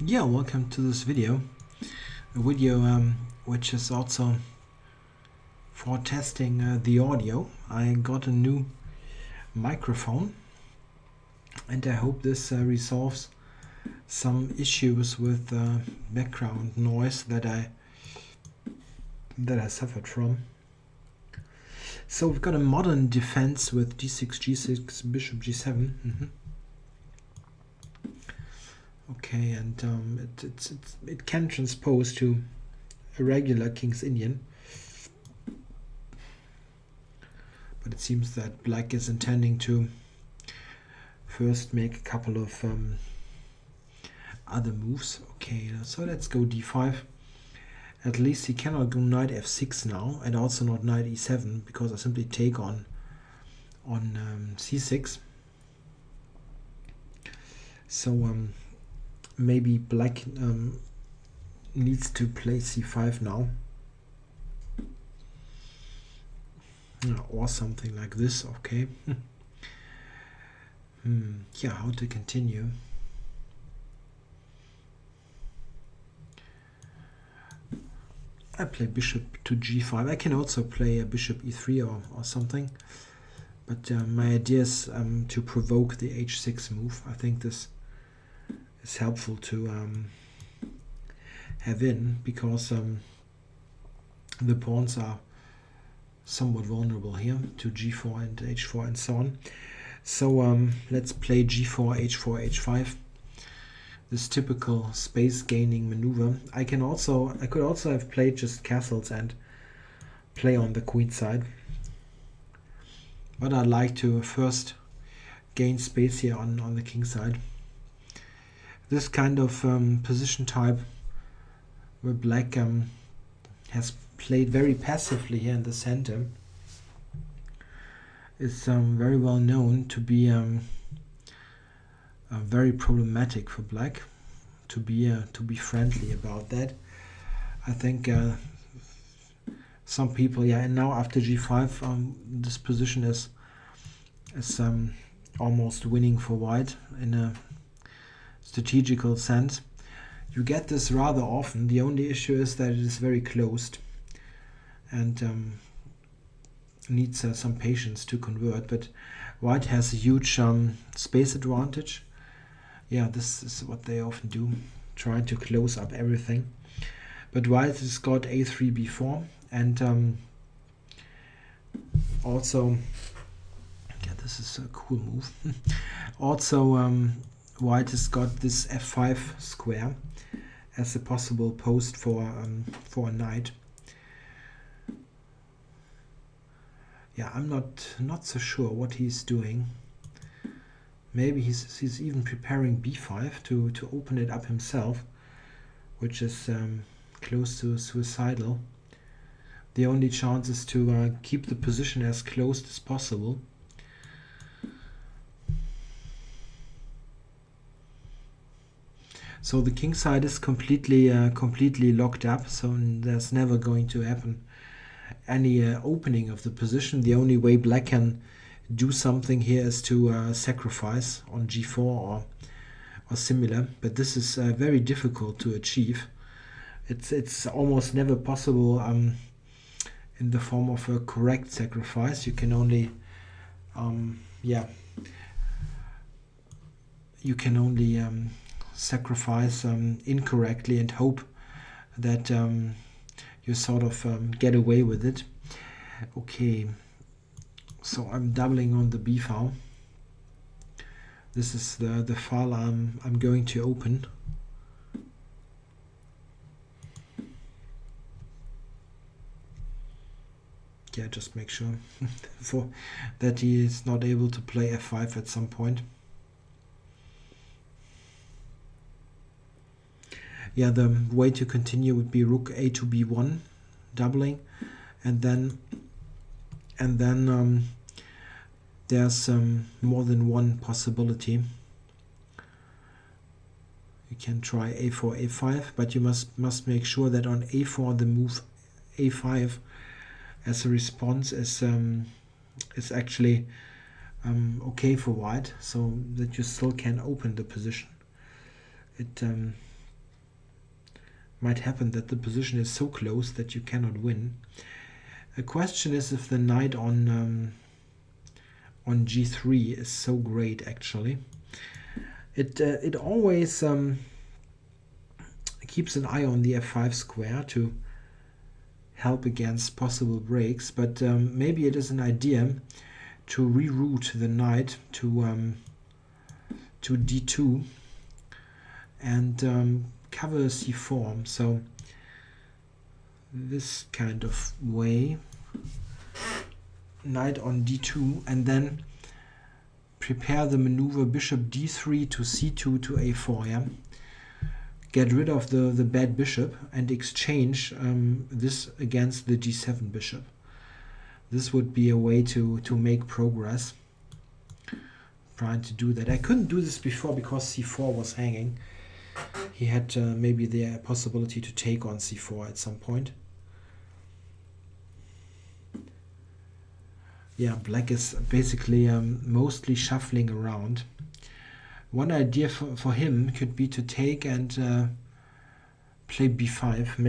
Yeah, welcome to this video. A video which is also for testing the audio. I got a new microphone and I hope this resolves some issues with background noise that I suffered from. So we've got a modern defense with d6, g6, bishop g7. Okay, and it can transpose to a regular King's Indian, but it seems that black is intending to first make a couple of other moves. Okay, so let's go d5. At least he cannot go knight f6 now, and also not knight e7, because I simply take on c6. So maybe black needs to play c5 now, or something like this. Okay. Yeah, how to continue? I play bishop to g5. I can also play a bishop e3 or something, but my idea is to provoke the h6 move. I think this is helpful to have in, because the pawns are somewhat vulnerable here to g4 and h4 and so on. So let's play g4, h4, h5. This typical space gaining maneuver. I could also have played just castles and play on the queen side, but I'd like to first gain space here on the king side. This kind of position type, where black has played very passively here in the center, is very well known to be very problematic for black. To be friendly about that, I think some people, yeah. And now after g5, this position is almost winning for white in a strategical sense. You get this rather often. The only issue is that it is very closed and needs some patience to convert, but white has a huge space advantage. Yeah, this is what they often do, trying to close up everything. But white has got a3, b4, and also, yeah, this is a cool move. Also, white has got this f5 square as a possible post for a knight. Yeah, I'm not so sure what he's doing. Maybe he's even preparing b5 to open it up himself, which is close to suicidal. The only chance is to keep the position as closed as possible. So the king side is completely locked up, so there's never going to happen any opening of the position. The only way black can do something here is to sacrifice on g4 or similar, but this is very difficult to achieve. It's almost never possible in the form of a correct sacrifice. You can only sacrifice incorrectly and hope that you sort of get away with it. Okay, so I'm doubling on the b file. This is the file I'm going to open. Yeah, just make sure for that he is not able to play f5 at some point. Yeah, the way to continue would be rook a to b1, doubling, and then there's more than one possibility. You can try a4, a5, but you must make sure that on a4 the move a5 as a response is actually okay for white, so that you still can open the position. It might happen that the position is so close that you cannot win. The question is if the knight on g3 is so great. Actually, it always keeps an eye on the f5 square to help against possible breaks, but maybe it is an idea to reroute the knight to d2 and cover c4. So this kind of way, knight on d2, and then prepare the maneuver bishop d3 to c2 to a4. Yeah, get rid of the bad bishop and exchange this against the g7 bishop. This would be a way to make progress. Trying to do that. I couldn't do this before because c4 was hanging. He had maybe the possibility to take on c4 at some point. Yeah, black is basically mostly shuffling around. One idea for him could be to take and play b5,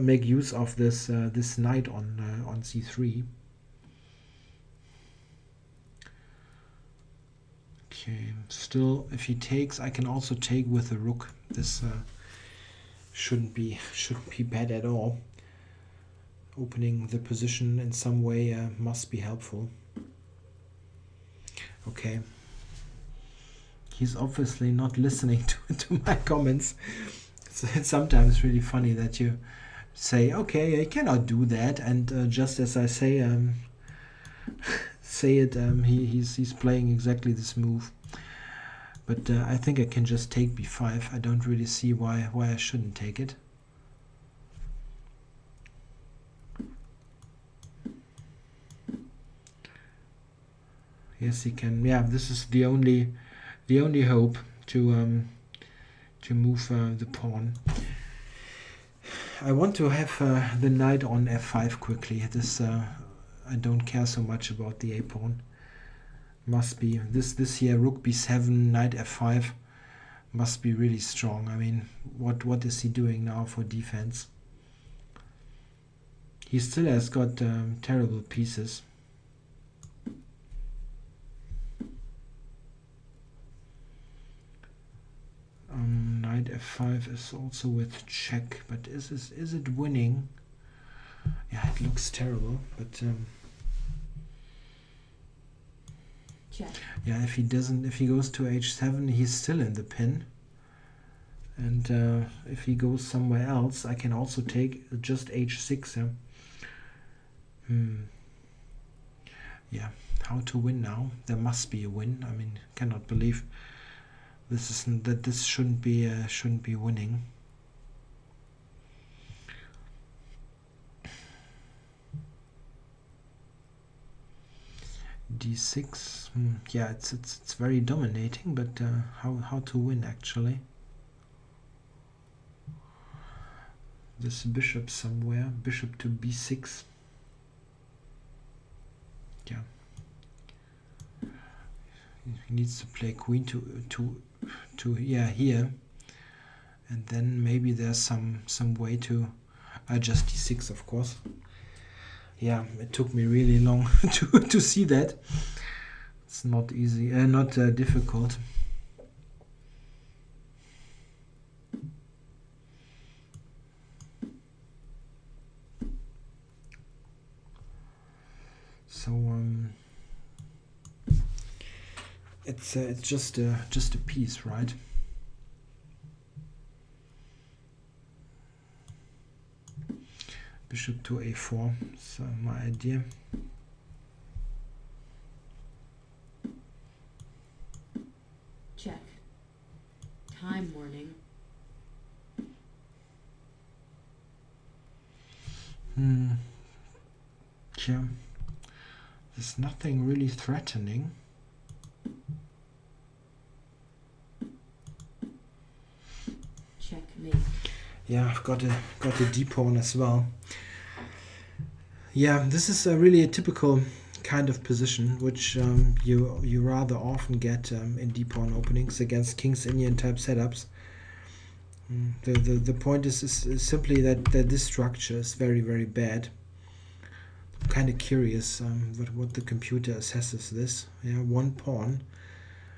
make use of this this knight on c3. Okay, still, if he takes, I can also take with the rook. This shouldn't be bad at all. Opening the position in some way must be helpful. Okay. He's obviously not listening to my comments. It's sometimes really funny that you say, okay, I cannot do that, and just as I say it, he's playing exactly this move. But I think I can just take b5. I don't really see why I shouldn't take it. Yes, he can. Yeah, this is the only hope to move the pawn. I want to have the knight on f5 quickly. This I don't care so much about the a pawn. Must be this here, rook b7, knight f5 must be really strong. I mean, what is he doing now for defense? He still has got terrible pieces. Knight f5 is also with check, but is it winning? Yeah, it looks terrible, but check. Yeah, if he goes to h7, he's still in the pin, and if he goes somewhere else, I can also take just h6. Yeah, how to win now? There must be a win. I mean, cannot believe this shouldn't be winning. d6. Yeah, it's very dominating, but how to win actually? This bishop somewhere, bishop to b6. Yeah, he needs to play queen to yeah, here, and then maybe there's some way to adjust d6, of course. Yeah, it took me really long to see that. It's not easy, not difficult. So it's just a piece, right? Bishop to a4. So my idea. Check. Time warning. Yeah. There's nothing really threatening. Checkmate. Yeah, I've got a d pawn as well. Yeah, this is really a typical kind of position which you rather often get in d pawn openings against King's Indian type setups. The point is simply that this structure is very, very bad. I'm kind of curious what the computer assesses this. Yeah, one pawn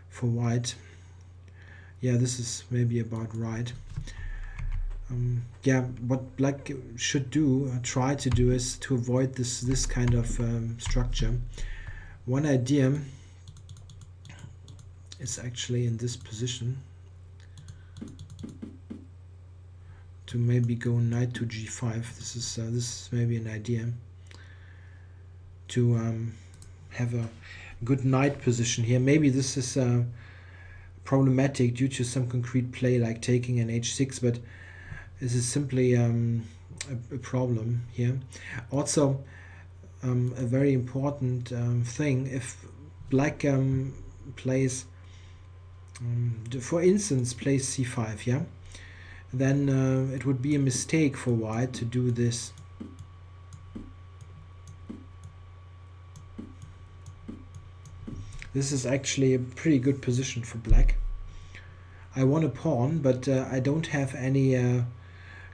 for white. Yeah, this is maybe about right. Yeah, what black should do, try to do, is to avoid this kind of structure. One idea is actually in this position to maybe go knight to g5. This is maybe an idea to have a good knight position here. Maybe this is problematic due to some concrete play like taking an h6, but this is simply a problem here. Also, a very important thing, if black plays, for instance, plays c5, yeah, then it would be a mistake for white to do this. This is actually a pretty good position for black. I want a pawn, but I don't have any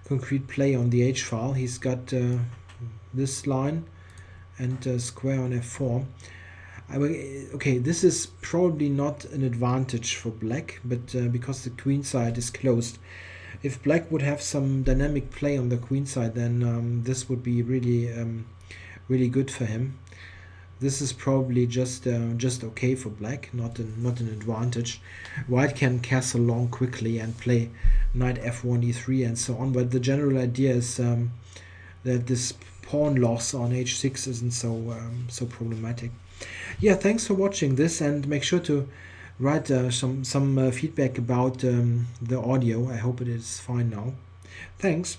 concrete play on the h-file. He's got this line and square on f4. Okay, this is probably not an advantage for black, but because the queen side is closed. If black would have some dynamic play on the queen side, then this would be really really good for him. This is probably just okay for black, not an advantage. White can castle long quickly and play knight f1 e3 and so on, but the general idea is that this pawn loss on h6 isn't so problematic. Yeah, thanks for watching this, and make sure to write some feedback about the audio. I hope it is fine now. Thanks.